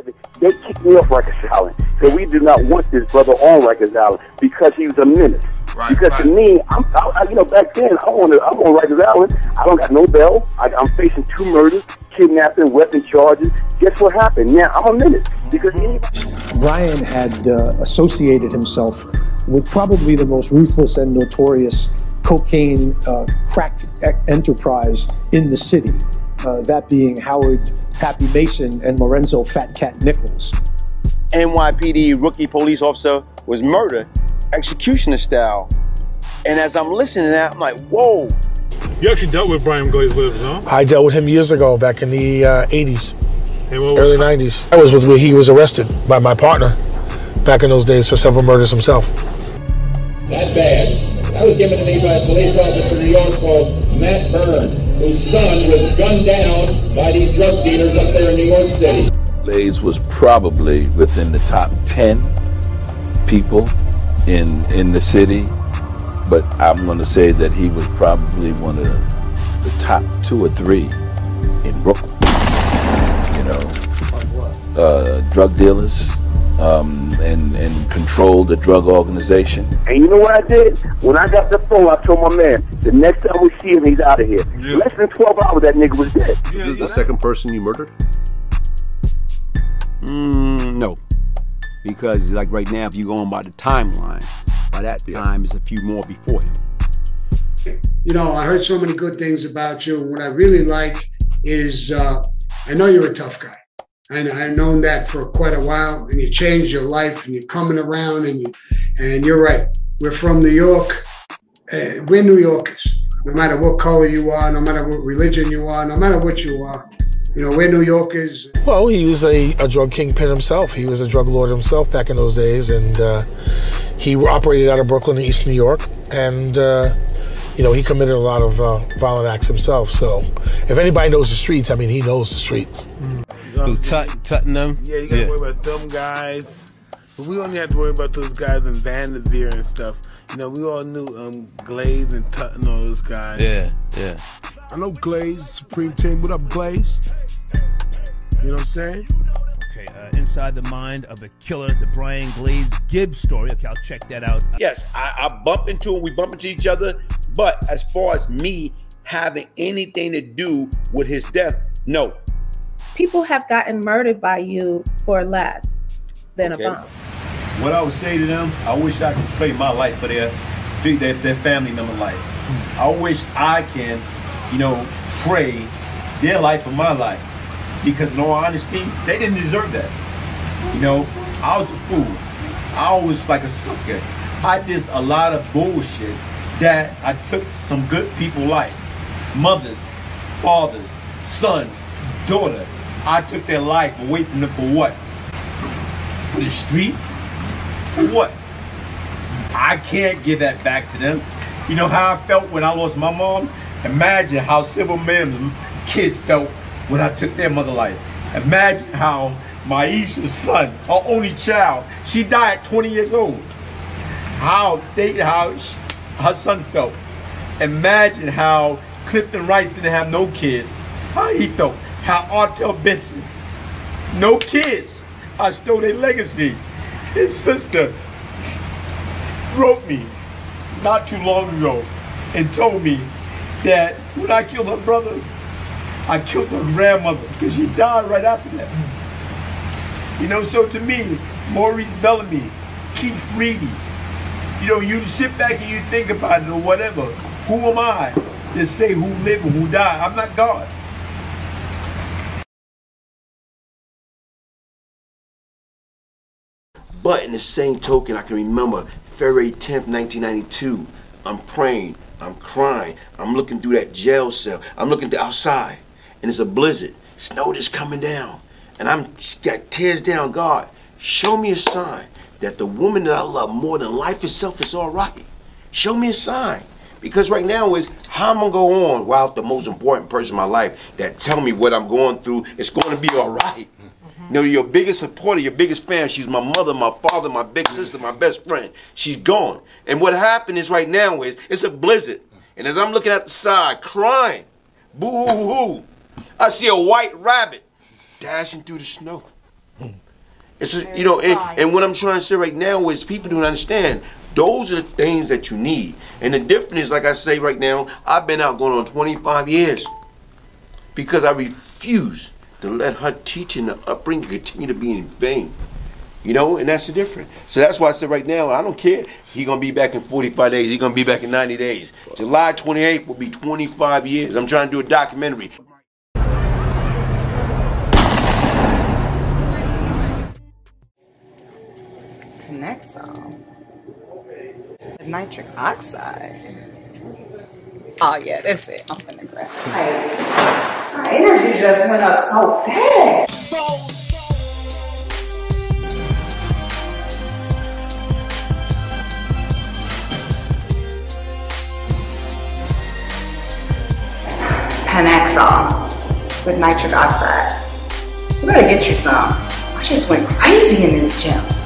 They kicked me off Rikers Island. So we do not want this brother on Rikers Island because he was a menace. Right, because to me, you know, back then, I'm on Rikers Island. I don't got no bail. I'm facing 2 murders, kidnapping, weapon charges. Guess what happened? Now I'm a menace because Brian had associated himself with probably the most ruthless and notorious cocaine crack enterprise in the city, that being Howard Pappy Mason and Lorenzo Fat Cat Nichols. NYPD rookie police officer was murdered, executioner style. And as I'm listening to that, I'm like, whoa. You actually dealt with Brian Glaze Gibbs, huh? I dealt with him years ago, back in the 80s, early 90s. I was with where he was arrested by my partner back in those days for several murders himself. That badge, that was given to me by a police officer in New York called Matt Byrne, whose son was gunned down by these drug dealers up there in New York City. Glaze was probably within the top 10 people in the city, but I'm going to say that he was probably one of the top 2 or 3 in Brooklyn. You know, drug dealers, and controlled the drug organization. And you know what I did? When I got the phone, I told my man, the next time we see him, he's out of here. Yeah. Less than 12 hours, that nigga was dead. Yeah, This is the second person you murdered? No. Because, like, right now, if you go on by the timeline, by that time, it's a few more before him. You know, I heard so many good things about you. And what I really like is, I know you're a tough guy. And I've known that for quite a while, and you changed your life, and you're coming around, and you're right. We're from New York. We're New Yorkers. No matter what color you are, no matter what religion you are, no matter what you are, you know, we're New Yorkers. Well, he was a drug kingpin himself. He was a drug lord himself back in those days, and he operated out of Brooklyn and East New York, and you know, he committed a lot of violent acts himself. So if anybody knows the streets, I mean, he knows the streets. Tutting them? Yeah, you gotta worry about them guys. But we only have to worry about those guys in Vanderveer and stuff. You know, we all knew Glaze and Tut and all those guys. Yeah. I know Glaze, Supreme Team. What up, Glaze? You know what I'm saying? Okay, Inside the Mind of a Killer, the Brian Glaze Gibbs story. Okay, I'll check that out. Yes, I bump into him, we bump into each other, but as far as me having anything to do with his death, no. People have gotten murdered by you for less than a bump. What I would say to them, I wish I could trade my life for their family member life. I wish I can, you know, trade their life for my life. Because in all honesty, they didn't deserve that. You know, I was a fool. I was like a sucker. I did a lot of bullshit that I took some good people's life. Mothers, fathers, sons, daughter. I took their life away from them for what? For the street? For what? I can't give that back to them. You know how I felt when I lost my mom? Imagine how Civil Men's kids felt when I took their mother life. Imagine how Maisha's son, her only child, she died at 20 years old. How her son felt. Imagine how Clifton Rice didn't have no kids. How he felt. How Artel Benson, no kids. I stole their legacy. His sister wrote me not too long ago and told me that when I killed her brother, I killed her grandmother because she died right after that. You know, so to me, Maurice Bellamy, Keith Reedy, you know, you sit back and you think about it or whatever. Who am I to say who lived and who died? I'm not God. But in the same token, I can remember February 10th, 1992, I'm praying, I'm crying, I'm looking through that jail cell, I'm looking outside, and it's a blizzard, snow just coming down, and I'm got tears down. God, show me a sign that the woman that I love more than life itself is all right. Show me a sign. Because right now is how I'm gonna go on while the most important person in my life that tell me what I'm going through, it's gonna be all right. You know, your biggest supporter, your biggest fan, she's my mother, my father, my big sister, my best friend. She's gone. And what happened is right now is, it's a blizzard. And as I'm looking at the side, crying, boo-hoo-hoo, I see a white rabbit dashing through the snow. It's just, you know, and what I'm trying to say right now is people don't understand. Those are the things that you need. And the difference is, like I say right now, I've been out going on 25 years because I refuse to let her teaching and upbringing continue to be in vain. You know, and that's the difference. So that's why I said right now, I don't care. He's going to be back in 45 days. He's going to be back in 90 days. July 28th will be 25 years. I'm trying to do a documentary. Panoxol. Nitric oxide. Oh yeah, that's it. I'm finna grab it. My energy just went up so fast. Panoxol with nitric oxide. You better get you some. I just went crazy in this gym.